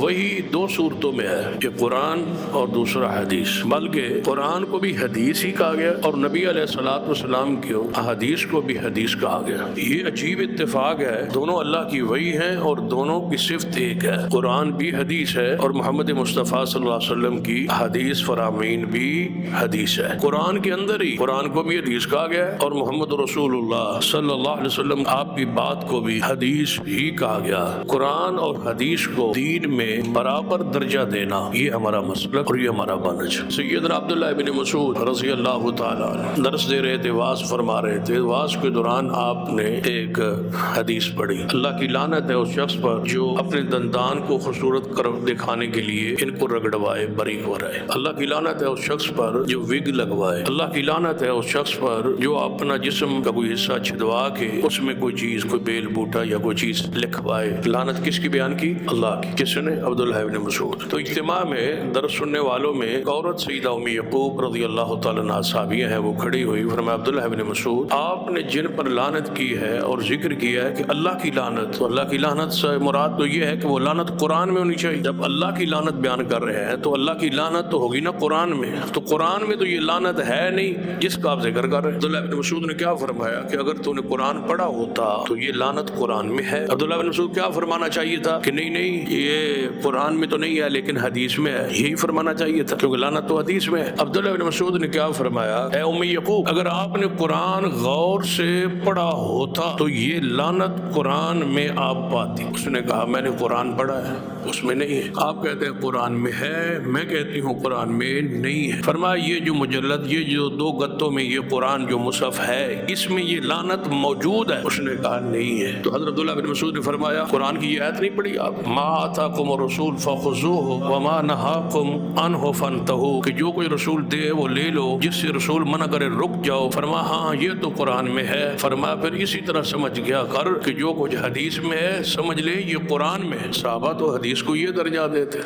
وہی دو صورتوں میں ہے کہ قرآن اور دوسرا حدیث، بلکہ قرآن کو بھی حدیث ہی کہا گیا اور نبی علیہ الصلوۃ والسلام کی احادیث کو بھی حدیث کہا گیا۔ یہ عجیب اتفاق ہے، دونوں اللہ کی وحی ہیں اور دونوں کی صفت ایک ہے۔ قرآن بھی حدیث ہے اور محمد مصطفیٰ صلی اللہ علیہ وسلم کی حدیث فرامین بھی حدیث ہے۔ قرآن کے اندر ہی قرآن کو بھی حدیث کہا گیا ہے اور محمد رسول اللہ صلی اللہ علیہ وسلم آپ کی بات کو بھی حدیث ہی کہا گیا۔ قرآن اور حدیث کو دین میں برابر درجہ دینا، یہ ہمارا مسلک اور یہ ہمارا منہج۔ سیدنا عبداللہ بن مسعود رضی اللہ تعالیٰ عنہ درس دے رہے تھے، واعظ فرما رہے تھے۔ واعظ کے دوران آپ نے ایک حدیث پڑھی، اللہ کی لعنت ہے اس شخص پر جو اپنے دندان کو خوبصورت کر دکھانے کے لیے ان کو رگڑوائے، باریک کرائے۔ اللہ کی لعنت ہے اس شخص پر جو وگ لگوائے۔ اللہ کی لعنت ہے اس شخص پر جو اپنا جسم کا کوئی حصہ چھدوا کے اس میں کوئی چیز، کوئی بیل بوٹا یا کوئی چیز لکھوائے۔ لعنت کس کی بیان کی؟ اللہ کی۔ کس نے؟ عبداللہ بن مسعود۔ تو اجتماع میں درس سننے والوں میں ایک عورت سیدہ ام یعقوب رضی اللہ تعالیٰ عنہا صحابیہ ہیں، وہ کھڑی ہوئی، فرمایا عبداللہ بن مسعود آپ نے جن پر لعنت کی ہے اور ذکر کیا ہے کہ اللہ کی لعنت، تو اللہ کی لعنت سے مراد تو یہ ہے کہ وہ لعنت قرآن میں ہونی چاہیے۔ جب اللہ کی لعنت بیان کر رہے ہیں تو اللہ کی لعنت تو ہوگی نا قرآن میں، تو قرآن میں تو یہ لعنت ہے نہیں جس کا آپ ذکر کر رہے ہیں۔ عبداللہ بن مسعود نے کیا فرمایا کہ اگر تو نے قرآن پڑھا ہوتا تو یہ لعنت قرآن میں ہے۔ عبداللہ بن مسعود کیا فرمانا چاہیے تھا کہ نہیں نہیں یہ قرآن میں تو نہیں ہے لیکن حدیث میں ہے، یہی فرمانا چاہیے تھا کیونکہ لعنت تو حدیث میں ہے۔ عبداللہ بن مسعود نے کیا فرمایا، اے ام یعقوب اگر آپ نے قرآن غور سے پڑھا ہوتا تو یہ لعنت قرآن میں آپ پاتی۔ اس نے کہا میں نے قرآن پڑھا ہے، اس میں نہیں ہے۔ آپ کہتے ہیں قرآن میں ہے، میں کہتی ہوں قرآن میں نہیں ہے۔ فرمایا یہ جو مجلد، یہ جو دو گتوں میں یہ قرآن جو مصحف ہے اس میں یہ لعنت موجود ہے؟ اس نے کہا نہیں ہے۔ تو حضرت عبداللہ بن مسعود نے فرمایا قرآن کی یہ آیت نہیں پڑھی آپ، ما آتاکم الرسول فخذوہ وما نہاکم عنہ فانتہوا، کہ جو کوئی رسول دے وہ لے لو، جس سے رسول منع کرے رک جاؤ۔ فرمایا ہاں یہ تو قرآن میں ہے۔ فرمایا پھر اسی طرح سمجھ گیا کر کہ جو کچھ حدیث میں ہے سمجھ لے یہ قرآن میں ہے۔ صحابہ تو حدیث کو یہ درجہ دیتے۔